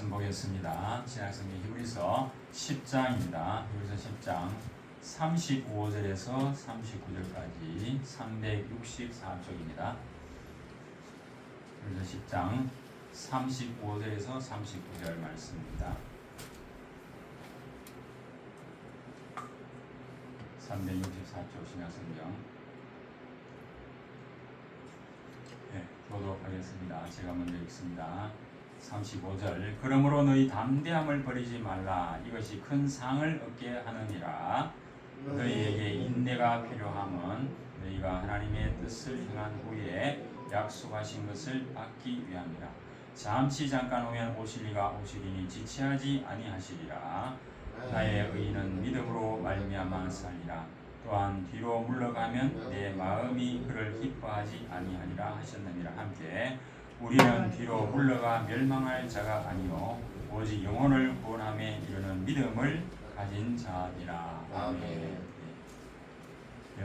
보겠습니다. 신약성경 히브리서 10장입니다. 히브리서 10장 35절에서 39절까지 364쪽입니다. 히브리서 10장 35절에서 39절 말씀입니다. 364쪽 신약성경 보도록 하겠습니다. 제가 먼저 읽습니다. 35절 그러므로 너희 담대함을 버리지 말라. 이것이 큰 상을 얻게 하느니라. 너희에게 인내가 필요함은 너희가 하나님의 뜻을 행한 후에 약속하신 것을 받기 위함이라. 잠깐 오면 오실 이가 오시리니 지체하지 아니하시리라. 나의 의인은 믿음으로 말미암아 살리라. 또한 뒤로 물러가면 내 마음이 그를 기뻐하지 아니하리라 하셨느니라. 함께 우리는 뒤로 물러가 멸망할 자가 아니요 오직 영혼을 구원함에 이르는 믿음을 가진 자니라. 아멘.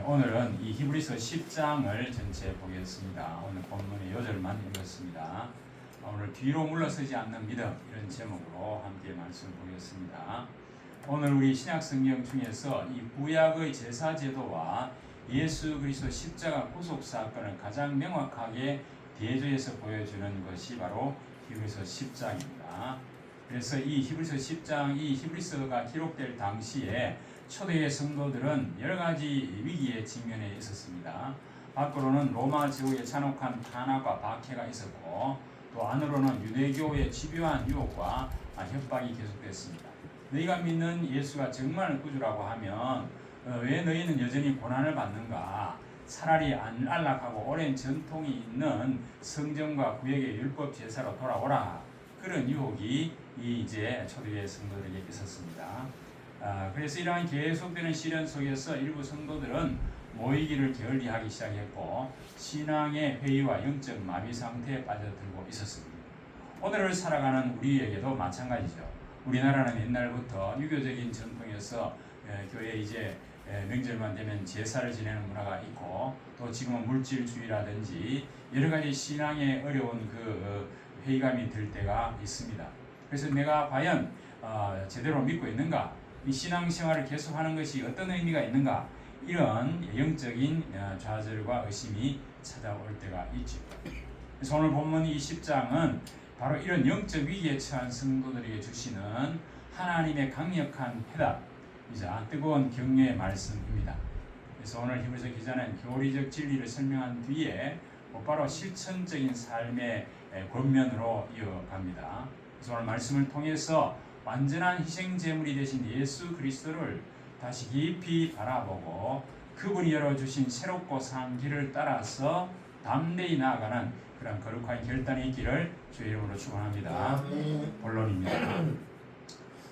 오늘은 이 히브리서 10장을 전체 보겠습니다. 오늘 본문의 요절만 읽었습니다. 오늘 뒤로 물러서지 않는 믿음, 이런 제목으로 함께 말씀을 보겠습니다. 오늘 우리 신약성경 중에서 이 구약의 제사제도와 예수 그리스도 십자가 구속사건을 가장 명확하게 대조해서 보여주는 것이 바로 히브리서 10장입니다. 그래서 이 히브리서 10장, 이 히브리서가 기록될 당시에 초대의 성도들은 여러 가지 위기에 직면해 있었습니다. 밖으로는 로마 제국의 잔혹한 탄압과 박해가 있었고, 또 안으로는 유대교의 집요한 유혹과 협박이 계속됐습니다. 너희가 믿는 예수가 정말 구주라고 하면 왜 너희는 여전히 고난을 받는가? 차라리 안락하고 오랜 전통이 있는 성전과 구약의 율법 제사로 돌아오라. 그런 유혹이 이제 초대의 성도들에게 있었습니다. 그래서 이러한 계속되는 시련 속에서 일부 성도들은 모이기를 게을리하기 시작했고 신앙의 회의와 영적 마비 상태에 빠져들고 있었습니다. 오늘을 살아가는 우리에게도 마찬가지죠. 우리나라는 옛날부터 유교적인 전통에서 교회 이제 명절만 되면 제사를 지내는 문화가 있고, 또 지금은 물질주의라든지 여러 가지 신앙에 어려운 그 회의감이 들 때가 있습니다. 그래서 내가 과연 제대로 믿고 있는가? 이 신앙생활을 계속하는 것이 어떤 의미가 있는가? 이런 영적인 좌절과 의심이 찾아올 때가 있죠. 그래서 오늘 본문 이 10장은 바로 이런 영적 위기에 처한 성도들에게 주시는 하나님의 강력한 해답이자 뜨거운 격려의 말씀입니다. 그래서 오늘 히브리서 기자는 교리적 진리를 설명한 뒤에 곧바로 실천적인 삶의 권면으로 이어갑니다. 그래서 오늘 말씀을 통해서 완전한 희생 제물이 되신 예수 그리스도를 다시 깊이 바라보고 그분이 열어주신 새롭고 산 길을 따라서 담대히 나아가는 그런 거룩한 결단이 있기를 주의 이름으로 축원합니다. 본론입니다.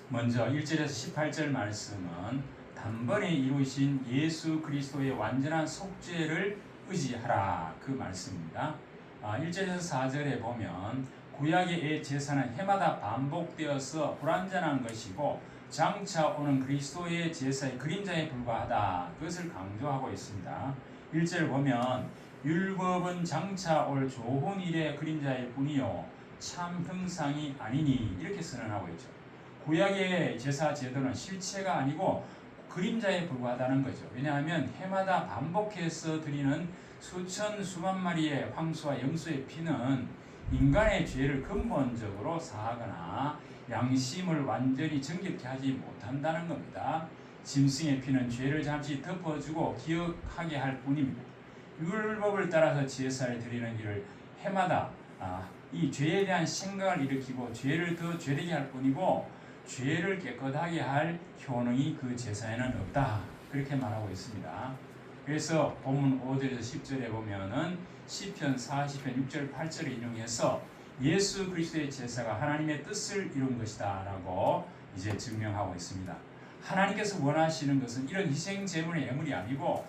먼저 1절에서 18절 말씀은 단번에 이루신 예수 그리스도의 완전한 속죄를 의지하라, 그 말씀입니다. 1절에서 4절에 보면 구약의 제사는 해마다 반복되어서 불완전한 것이고 장차 오는 그리스도의 제사의 그림자에 불과하다, 그것을 강조하고 있습니다. 1절 보면 율법은 장차 올 좋은 일의 그림자일 뿐이요 참 형상이 아니니, 이렇게 선언하고 있죠. 구약의 제사 제도는 실체가 아니고 그림자에 불과하다는 거죠. 왜냐하면 해마다 반복해서 드리는 수천 수만 마리의 황소와 염소의 피는 인간의 죄를 근본적으로 사하거나 양심을 완전히 정결케 하지 못한다는 겁니다. 짐승의 피는 죄를 잠시 덮어주고 기억하게 할 뿐입니다. 율법을 따라서 제사를 드리는 일을 해마다 이 죄에 대한 생각을 일으키고 죄를 더 죄되게 할 뿐이고 죄를 깨끗하게 할 효능이 그 제사에는 없다, 그렇게 말하고 있습니다. 그래서 본문 5절에서 10절에 보면은 시편 40편 6절 8절을 인용해서 예수 그리스도의 제사가 하나님의 뜻을 이룬 것이다 라고 이제 증명하고 있습니다. 하나님께서 원하시는 것은 이런 희생 제물의 예물이 아니고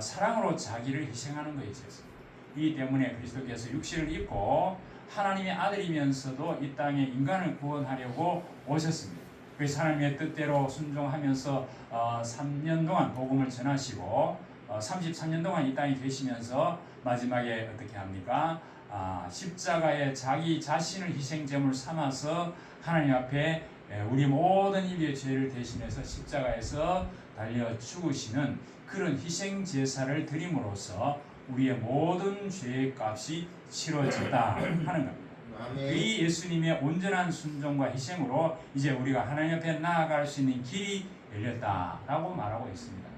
사랑으로 자기를 희생하는 것이었습니다. 이 때문에 그리스도께서 육신을 입고 하나님의 아들이면서도 이 땅에 인간을 구원하려고 오셨습니다. 그래서 하나님의 뜻대로 순종하면서 3년 동안 복음을 전하시고 33년 동안 이 땅에 계시면서 마지막에 어떻게 합니까? 십자가에 자기 자신을 희생제물 삼아서 하나님 앞에 우리 모든 인류의 죄를 대신해서 십자가에서 달려 죽으시는 그런 희생 제사를 드림으로써 우리의 모든 죄의 값이 치러졌다 하는 겁니다. 이 예수님의 온전한 순종과 희생으로 이제 우리가 하나님 앞에 나아갈 수 있는 길이 열렸다라고 말하고 있습니다.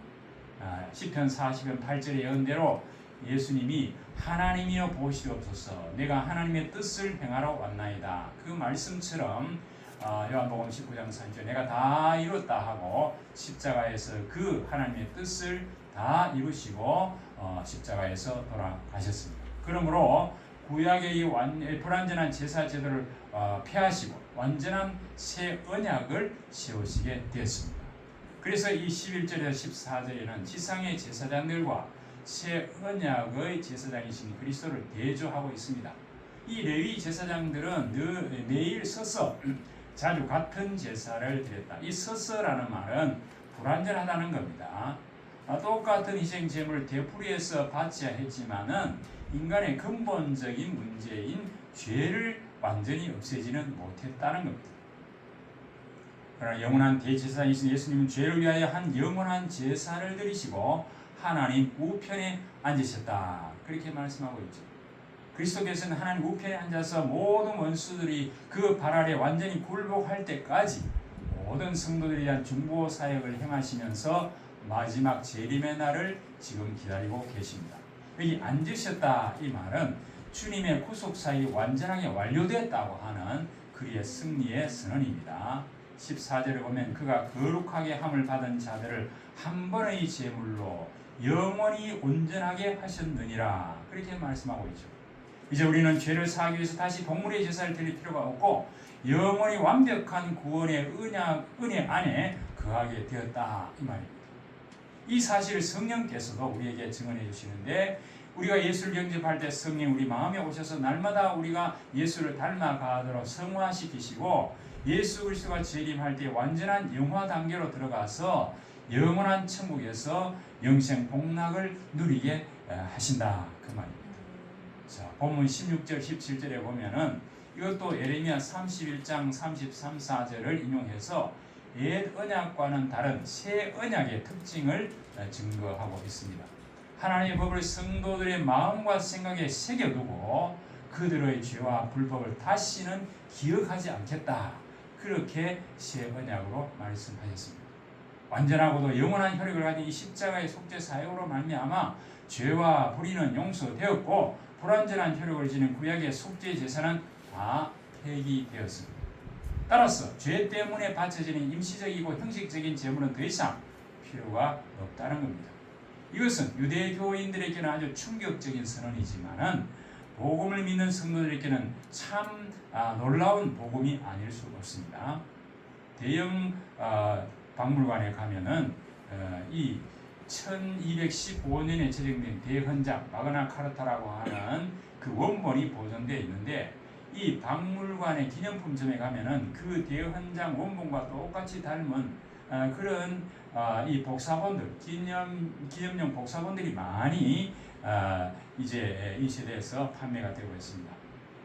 시편 40편 8절의 예언대로 예수님이 하나님이여 보시옵소서 내가 하나님의 뜻을 행하러 왔나이다. 그 말씀처럼 요한복음 19장 3절 내가 다 이뤘다 하고 십자가에서 그 하나님의 뜻을 다 이루시고 십자가에서 돌아가셨습니다. 그러므로 구약의 이 불완전한 제사 제도를 폐하시고 완전한 새 언약을 세우시게 되었습니다. 그래서 이 11절에서 14절에는 지상의 제사장들과 새 언약의 제사장이신 그리스도를 대조하고 있습니다. 이 레위 제사장들은 매일 서서 자주 같은 제사를 드렸다. 이 서서라는 말은 불완전하다는 겁니다. 똑같은 희생 제물을 되풀이해서 바쳐야 했지만은 인간의 근본적인 문제인 죄를 완전히 없애지는 못했다는 겁니다. 그러나 영원한 대제사장이신 예수님은 죄를 위하여 한 영원한 제사를 드리시고 하나님 우편에 앉으셨다. 그렇게 말씀하고 있죠. 그리스도께서는 하나님 우편에 앉아서 모든 원수들이 그 발 아래 완전히 굴복할 때까지 모든 성도들에 대한 중보 사역을 행하시면서 마지막 재림의 날을 지금 기다리고 계십니다. 여기 앉으셨다 이 말은 주님의 구속사역이 완전하게 완료됐다고 하는 그리의 승리의 선언입니다. 14절에 보면 그가 거룩하게 함을 받은 자들을 한 번의 제물로 영원히 온전하게 하셨느니라 그렇게 말씀하고 있죠. 이제 우리는 죄를 사하기 위해서 다시 동물의 제사를 드릴 필요가 없고 영원히 완벽한 구원의 은혜 안에 거하게 되었다 이 말입니다. 이 사실을 성령께서도 우리에게 증언해 주시는데 우리가 예수를 영접할 때 성령 우리 마음에 오셔서 날마다 우리가 예수를 닮아가도록 성화시키시고 예수 그리스도가 재림할 때 완전한 영화 단계로 들어가서 영원한 천국에서 영생 복락을 누리게 하신다 그 말입니다. 자, 본문 16절 17절에 보면은 이것도 예레미야 31장 33, 4절을 인용해서 옛 언약과는 다른 새 언약의 특징을 증거하고 있습니다. 하나님의 법을 성도들의 마음과 생각에 새겨두고 그들의 죄와 불법을 다시는 기억하지 않겠다. 그렇게 새 언약으로 말씀하셨습니다. 완전하고도 영원한 혈육을 가진 이 십자가의 속죄 사역으로 말미암아 죄와 불의는 용서되었고 불완전한 혈육을 지닌 구약의 속죄 제사는 다 폐기되었습니다. 따라서 죄 때문에 바쳐지는 임시적이고 형식적인 제물은 더 이상 필요가 없다는 겁니다. 이것은 유대교인들에게는 아주 충격적인 선언이지만은 복음을 믿는 성도들에게는 참 놀라운 복음이 아닐 수 없습니다. 대형 박물관에 가면은 이 1215년에 제정된 대헌장 마그나 카르타라고 하는 그 원본이 보존되어 있는데 이 박물관의 기념품점에 가면은 그 대헌장 원본과 똑같이 닮은 그런 이 복사본들 기념용 복사본들이 많이 이제 이 시대에서 판매가 되고 있습니다.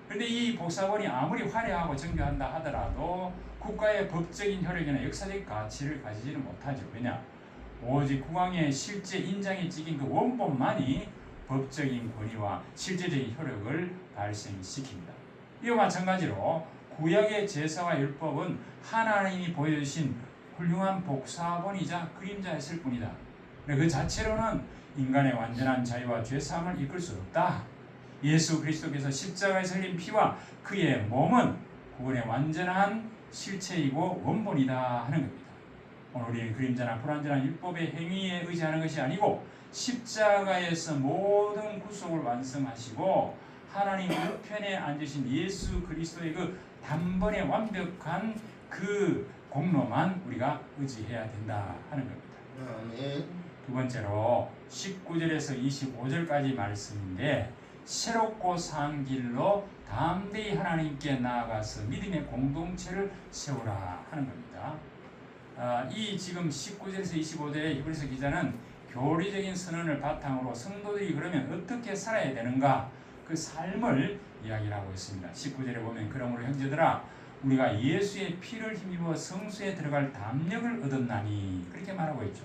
그런데 이 복사본이 아무리 화려하고 정교한다 하더라도 국가의 법적인 효력이나 역사적 가치를 가지지는 못하죠. 왜냐? 오직 국왕의 실제 인장이 찍힌 그 원본만이 법적인 권위와 실제적인 효력을 발생시킵니다. 이와 마찬가지로 구약의 제사와 율법은 하나님이 보여주신 훌륭한 복사본이자 그림자였을 뿐이다. 그 자체로는 인간의 완전한 자유와 죄사함을 이끌 수 없다. 예수 그리스도께서 십자가에서 흘린 피와 그의 몸은 구원의 완전한 실체이고 원본이다 하는 겁니다. 오늘 우리는 그림자나 불완전한 율법의 행위에 의지하는 것이 아니고 십자가에서 모든 구속을 완성하시고 하나님 우편에 앉으신 예수 그리스도의 그 단번에 완벽한 그 공로만 우리가 의지해야 된다 하는 겁니다. 두 번째로 19절에서 25절까지 말씀인데 새롭고 산 길로 담대히 하나님께 나아가서 믿음의 공동체를 세우라 하는 겁니다. 이 지금 19절에서 25절의 히브리서 기자는 교리적인 선언을 바탕으로 성도들이 그러면 어떻게 살아야 되는가 그 삶을 이야기를 하고 있습니다. 19절에 보면 그러므로 형제들아 우리가 예수의 피를 힘입어 성소에 들어갈 담력을 얻었나니 그렇게 말하고 있죠.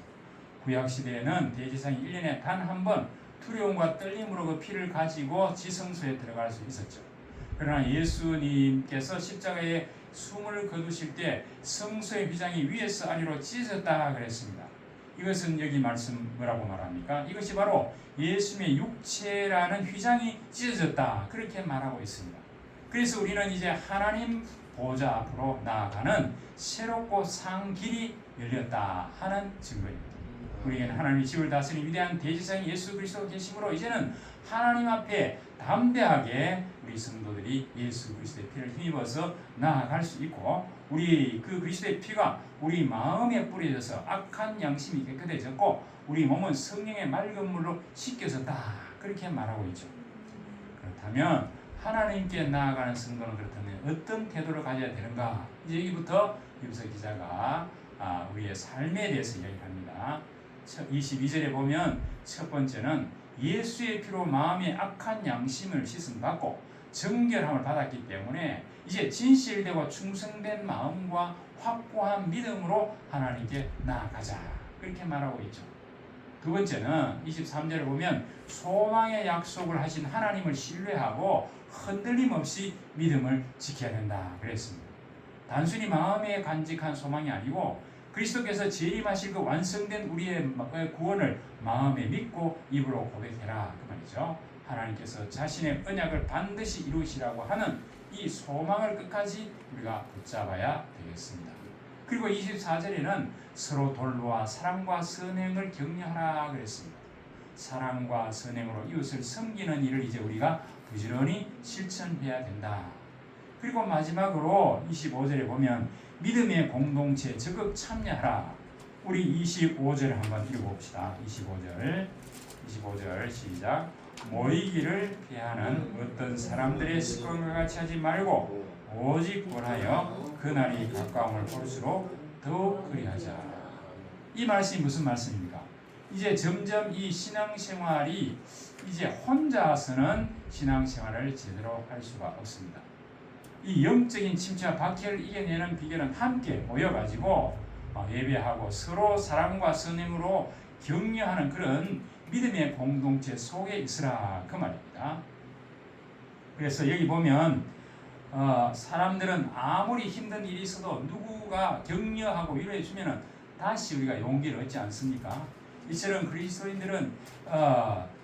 구약시대에는 대제사장이 1년에 단 한 번 두려움과 떨림으로 그 피를 가지고 지성소에 들어갈 수 있었죠. 그러나 예수님께서 십자가에 숨을 거두실 때 성소의 휘장이 위에서 아래로 찢어졌다 그랬습니다. 이것은 여기 말씀 뭐라고 말합니까? 이것이 바로 예수님의 육체라는 휘장이 찢어졌다 그렇게 말하고 있습니다. 그래서 우리는 이제 하나님 보좌 앞으로 나아가는 새롭고 산 길이 열렸다 하는 증거입니다. 우리에게는 하나님의 집을 다스리는 위대한 대제사장 예수 그리스도 계심으로 이제는 하나님 앞에 담대하게 우리 성도들이 예수 그리스도의 피를 힘입어서 나아갈 수 있고 우리 그 그리스도의 피가 우리 마음에 뿌려져서 악한 양심이 깨끗해졌고 우리 몸은 성령의 맑은 물로 씻겨졌다 그렇게 말하고 있죠. 그렇다면 하나님께 나아가는 성도는 그렇다면 어떤 태도를 가져야 되는가? 이제 여기부터 임석 기자가 우리의 삶에 대해서 이야기합니다. 22절에 보면 첫 번째는 예수의 피로 마음의 악한 양심을 씻음받고 정결함을 받았기 때문에 이제 진실되고 충성된 마음과 확고한 믿음으로 하나님께 나아가자 그렇게 말하고 있죠. 두 번째는 23절에 보면 소망의 약속을 하신 하나님을 신뢰하고 흔들림 없이 믿음을 지켜야 된다 그랬습니다. 단순히 마음에 간직한 소망이 아니고 그리스도께서 재림하실 그 완성된 우리의 구원을 마음에 믿고 입으로 고백해라 그 말이죠. 하나님께서 자신의 언약을 반드시 이루시라고 하는 이 소망을 끝까지 우리가 붙잡아야 되겠습니다. 그리고 24절에는 서로 돌보아 사랑과 선행을 격려하라 그랬습니다. 사랑과 선행으로 이웃을 섬기는 일을 이제 우리가 부지런히 실천해야 된다. 그리고 마지막으로 25절에 보면 믿음의 공동체에 적극 참여하라. 우리 25절 한번 읽어봅시다. 25절 시작. 모이기를 피하는 어떤 사람들의 습관과 같이 하지 말고 오직 원하여 그날이 가까움을 볼수록 더욱 그리하자. 이 말씀이 무슨 말씀입니까? 이제 점점 이 신앙생활이 이제 혼자서는 신앙생활을 제대로 할 수가 없습니다. 이 영적인 침체와 박해를 이겨내는 비결은 함께 모여가지고 예배하고 서로 사랑과 선행으로 격려하는 그런 믿음의 공동체 속에 있으라 그 말입니다. 그래서 여기 보면 사람들은 아무리 힘든 일이 있어도 누구가 격려하고 위로해 주면은 다시 우리가 용기를 얻지 않습니까? 이처럼 그리스도인들은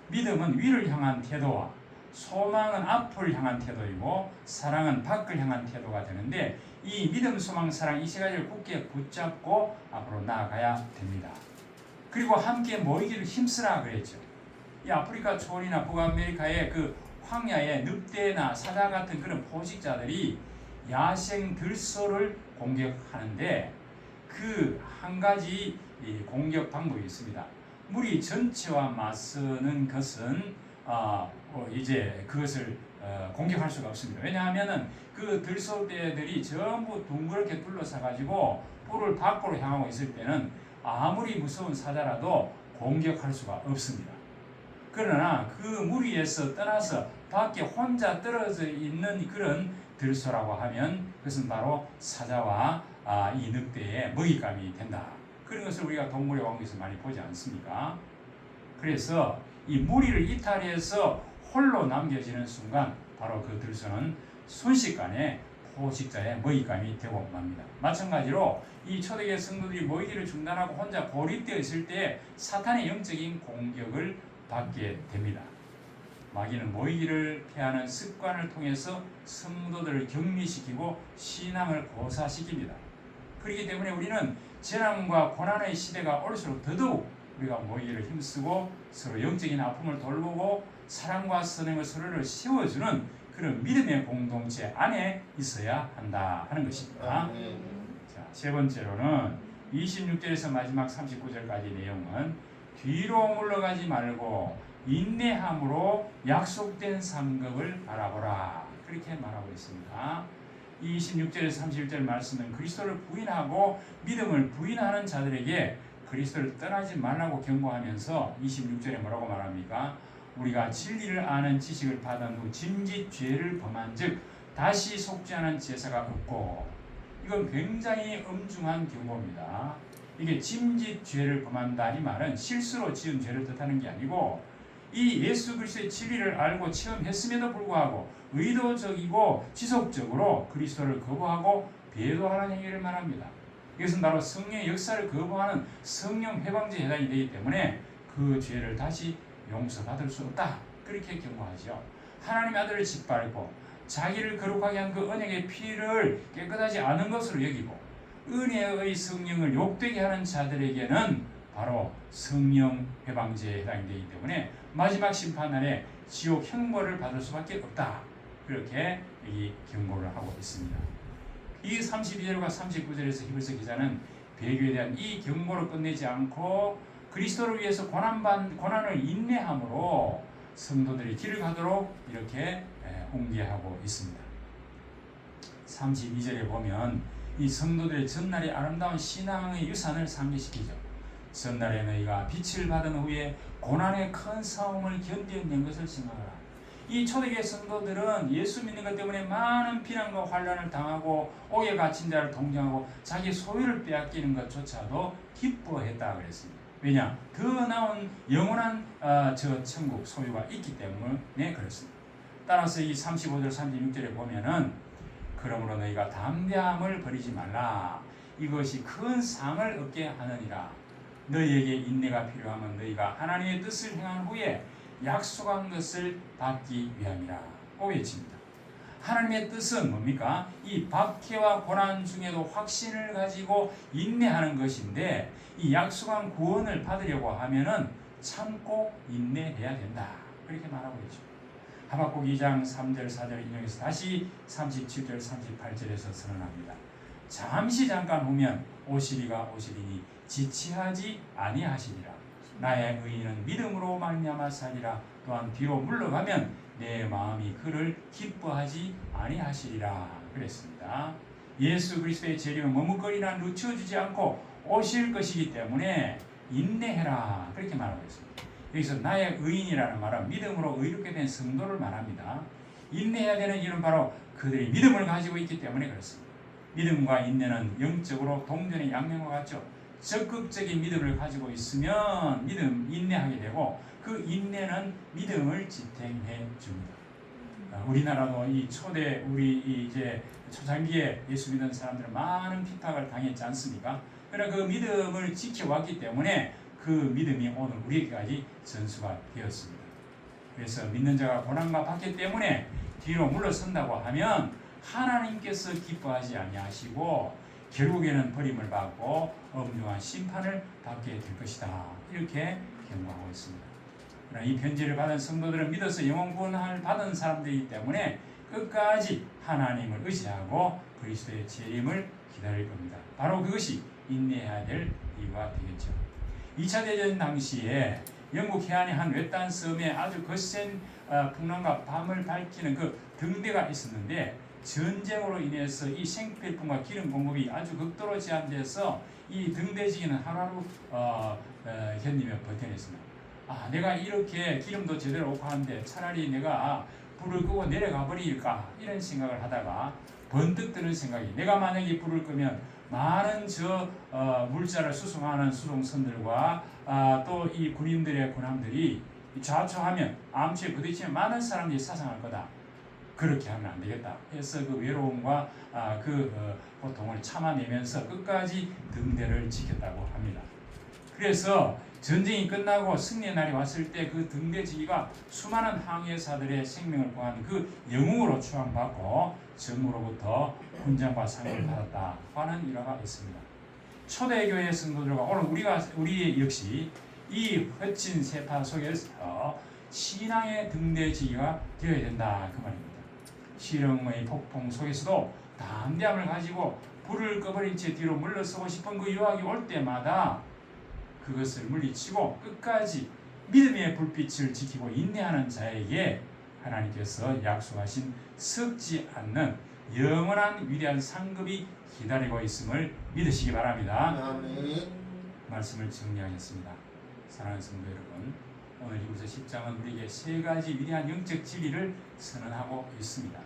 믿음은 위를 향한 태도와 소망은 앞을 향한 태도이고 사랑은 밖을 향한 태도가 되는데 이 믿음, 소망, 사랑 이 세 가지를 굳게 붙잡고 앞으로 나아가야 됩니다. 그리고 함께 모이기를 힘쓰라 그랬죠. 이 아프리카 초원이나 북아메리카의 그 황야의 늑대나 사자 같은 그런 포식자들이 야생 들소를 공격하는데 그 한 가지 공격 방법이 있습니다. 무리 전체와 맞서는 것은 이제 그것을 공격할 수가 없습니다. 왜냐하면은 그 들소대들이 전부 둥그렇게 둘러싸 가지고 뿔을 밖으로 향하고 있을 때는 아무리 무서운 사자라도 공격할 수가 없습니다. 그러나 그 무리에서 떠나서 밖에 혼자 떨어져 있는 그런 들소라고 하면 그것은 바로 사자와 이 늑대의 먹잇감이 된다. 그런 것을 우리가 동물의 왕국에서 많이 보지 않습니까? 그래서 이 무리를 이탈해서 홀로 남겨지는 순간 바로 그 들소는 순식간에 포식자의 먹잇감이 되고 맙니다. 마찬가지로 이 초대교회 성도들이 모이기를 중단하고 혼자 고립되어 있을 때 사탄의 영적인 공격을 받게 됩니다. 마귀는 모이기를 피하는 습관을 통해서 성도들을 격리시키고 신앙을 고사시킵니다. 그렇기 때문에 우리는 재난과 고난의 시대가 올수록 더더욱 우리가 모이기를 힘쓰고 서로 영적인 아픔을 돌보고 사랑과 선행을 서로를 세워주는 그런 믿음의 공동체 안에 있어야 한다 하는 것입니다. 자, 세 번째로는 26절에서 마지막 39절까지 내용은 뒤로 물러가지 말고 인내함으로 약속된 상급을 바라보라 그렇게 말하고 있습니다. 26절에서 31절 말씀은 그리스도를 부인하고 믿음을 부인하는 자들에게 그리스도를 떠나지 말라고 경고하면서 26절에 뭐라고 말합니까? 우리가 진리를 아는 지식을 받은 후 짐짓 죄를 범한 즉 다시 속지 않은 제사가 없고, 이건 굉장히 엄중한 경고입니다. 이게 짐짓 죄를 범한다 이 말은 실수로 지은 죄를 뜻하는 게 아니고, 이 예수 그리스도의 진리를 알고 체험했음에도 불구하고 의도적이고 지속적으로 그리스도를 거부하고 배도하는 행위를 말합니다. 이것은 바로 성령의 역사를 거부하는 성령 회방죄에 해당이 되기 때문에 그 죄를 다시 용서받을 수 없다, 그렇게 경고하죠. 하나님의 아들을 짓밟고 자기를 거룩하게 한 그 언약의 피를 깨끗하지 않은 것으로 여기고 은혜의 성령을 욕되게 하는 자들에게는 바로 성령 회방죄에 해당이 되기 때문에 마지막 심판날에 지옥 형벌을 받을 수밖에 없다, 그렇게 이 경고를 하고 있습니다. 이 32절과 39절에서 히브리서 기자는 배교에 대한 이 경고를 끝내지 않고 그리스도를 위해서 고난을 인내함으로 성도들이 길을 가도록 이렇게 옹기하고 있습니다. 32절에 보면 이 성도들의 전날의 아름다운 신앙의 유산을 상기시키죠. 전날에 너희가 빛을 받은 후에 고난의 큰 싸움을 견뎌낸 것을 생각하라. 이 초대교회 성도들은 예수 믿는 것 때문에 많은 비난과 환난을 당하고 옥에 갇힌 자를 동정하고 자기 소유를 빼앗기는 것조차도 기뻐했다 그랬습니다. 왜냐? 더 나은 영원한 저 천국 소유가 있기 때문에 그렇습니다. 따라서 이 35절 36절에 보면은 그러므로 너희가 담대함을 버리지 말라. 이것이 큰 상을 얻게 하느니라. 너희에게 인내가 필요하면 너희가 하나님의 뜻을 행한 후에 약속한 것을 받기 위함이라 고 외칩니다. 하나님의 뜻은 뭡니까? 이 박해와 고난 중에도 확신을 가지고 인내하는 것인데, 이 약속한 구원을 받으려고 하면은 참고 인내해야 된다, 그렇게 말하고 있죠. 하박국 2장 3절 4절 인용해서 다시 37절 38절에서 선언합니다. 잠깐 후면 오시리가 오시리니 지체하지 아니하시리라. 나의 의인은 믿음으로 말미암아 살리라. 또한 뒤로 물러가면 내 마음이 그를 기뻐하지 아니하시리라 그랬습니다. 예수 그리스도의 재림은 머뭇거리나 늦춰주지 않고 오실 것이기 때문에 인내해라, 그렇게 말하고 있습니다. 여기서 나의 의인이라는 말은 믿음으로 의롭게 된 성도를 말합니다. 인내해야 되는 이유는 바로 그들이 믿음을 가지고 있기 때문에 그렇습니다. 믿음과 인내는 영적으로 동전의 양면과 같죠. 적극적인 믿음을 가지고 있으면 인내하게 되고, 그 인내는 믿음을 지탱해 줍니다. 우리나라도 이 초대 이제 초창기에 예수 믿는 사람들은 많은 핍박을 당했지 않습니까? 그러나 그 믿음을 지켜왔기 때문에 그 믿음이 오늘 우리에게까지 전수가 되었습니다. 그래서 믿는 자가 고난과 받기 때문에 뒤로 물러선다고 하면 하나님께서 기뻐하지 아니하시고 결국에는 버림을 받고 엄중한 심판을 받게 될 것이다, 이렇게 경고하고 있습니다. 그러나 이 편지를 받은 성도들은 믿어서 영원 구원을 받은 사람들이기 때문에 끝까지 하나님을 의지하고 그리스도의 재림을 기다릴 겁니다. 바로 그것이 인내해야 될 이유가 되겠죠. 2차 대전 당시에 영국 해안의 한 외딴 섬에 아주 거센 풍랑과 밤을 밝히는 그 등대가 있었는데, 전쟁으로 인해서 이 생필품과 기름 공급이 아주 극도로 제한돼서 이 등대지기는 하루하루 견디며 버텨냈습니다. 내가 이렇게 기름도 제대로 없고 하는데 차라리 내가 불을 끄고 내려가 버릴까, 이런 생각을 하다가 번뜩 드는 생각이, 내가 만약에 불을 끄면 많은 물자를 수송하는 수송선들과 또 이 군인들의 군함들이 좌초하면 암초에 부딪히면 많은 사람들이 사상할 거다. 그렇게 하면 안 되겠다 해서 그 외로움과 고통을 참아내면서 끝까지 등대를 지켰다고 합니다. 그래서 전쟁이 끝나고 승리의 날이 왔을 때 그 등대지기가 수많은 항해사들의 생명을 구한 그 영웅으로 추앙받고 정부로부터 훈장과 상을 받았다고 하는 일화가 있습니다. 초대교회 성도들과 오늘 우리 역시 이 흩진 세파 속에서 신앙의 등대지기가 되어야 된다, 그 말입니다. 실험의 폭풍 속에서도 담대함을 가지고 불을 꺼버린 채 뒤로 물러서고 싶은 그 유혹이 올 때마다 그것을 물리치고 끝까지 믿음의 불빛을 지키고 인내하는 자에게 하나님께서 약속하신 썩지 않는 영원한 위대한 상급이 기다리고 있음을 믿으시기 바랍니다. 아멘. 말씀을 정리하겠습니다. 사랑하는 성도 여러분, 오늘 히브리서 10장은 우리에게 세 가지 위대한 영적 진리를 선언하고 있습니다.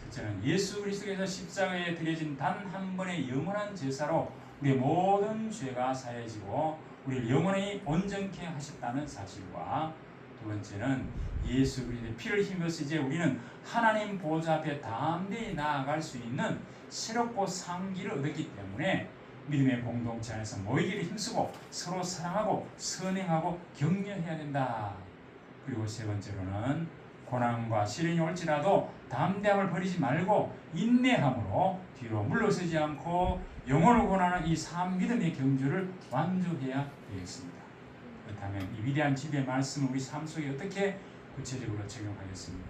첫째는 예수 그리스도께서 십자가에 드려진 단 한 번의 영원한 제사로 우리의 모든 죄가 사해지고 우리를 영원히 온전케 하셨다는 사실과, 두 번째는 예수 그리스도의 피를 힘입어서 이제 우리는 하나님 보좌 앞에 담대히 나아갈 수 있는 새롭고 상기를 얻었기 때문에 믿음의 공동체 안에서 모이기를 힘쓰고 서로 사랑하고 선행하고 격려해야 된다. 그리고 세 번째로는 고난과 시련이 올지라도 담대함을 버리지 말고 인내함으로 뒤로 물러서지 않고 영혼을 권하는 이 삶 믿음의 경주를 완주해야 되겠습니다. 그렇다면 이 위대한 진리의 말씀을 우리 삶 속에 어떻게 구체적으로 적용하겠습니까?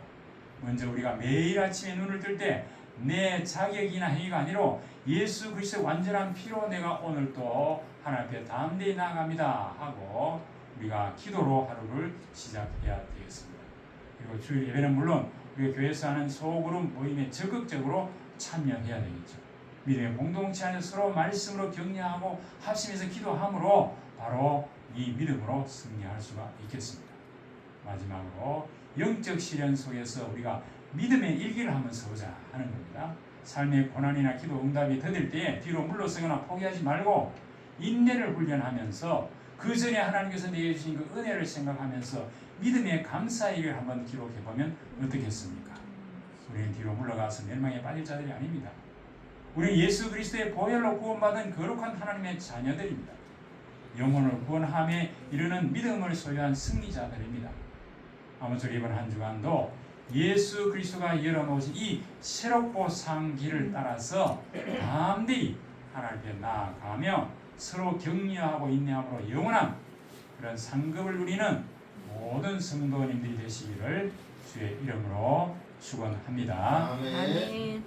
먼저 우리가 매일 아침에 눈을 뜰 때 내 자격이나 행위가 아니라 예수 그리스도의 완전한 피로 내가 오늘 또 하나님 앞에 담대히 나아갑니다 하고 우리가 기도로 하루를 시작해야 되겠습니다. 그리고 주일 예배는 물론 우리가 교회에서 하는 소그룹 모임에 적극적으로 참여해야 되겠죠. 믿음의 공동체 안에서 서로 말씀으로 격려하고 합심해서 기도함으로 바로 이 믿음으로 승리할 수가 있겠습니다. 마지막으로 영적 시련 속에서 우리가 믿음의 일기를 한번 써보자 하는 겁니다. 삶의 고난이나 기도 응답이 더딜 때에 뒤로 물러서거나 포기하지 말고 인내를 훈련하면서 그 전에 하나님께서 내게 주신 그 은혜를 생각하면서 믿음의 감사의 일을 한번 기록해보면 어떻겠습니까? 우리는 뒤로 물러가서 멸망에 빠질 자들이 아닙니다. 우리는 예수 그리스도의 보혈로 구원받은 거룩한 하나님의 자녀들입니다. 영혼을 구원함에 이르는 믿음을 소유한 승리자들입니다. 아무쪼록 이번 한 주간도 예수 그리스도가 열어놓으신 이 새롭고 산 길을 따라서 담대히 하나님 앞에 나아가며 서로 격려하고 인내함으로 영원한 그런 상급을 누리는 모든 성도님들이 되시기를 주의 이름으로 축원합니다. 아멘.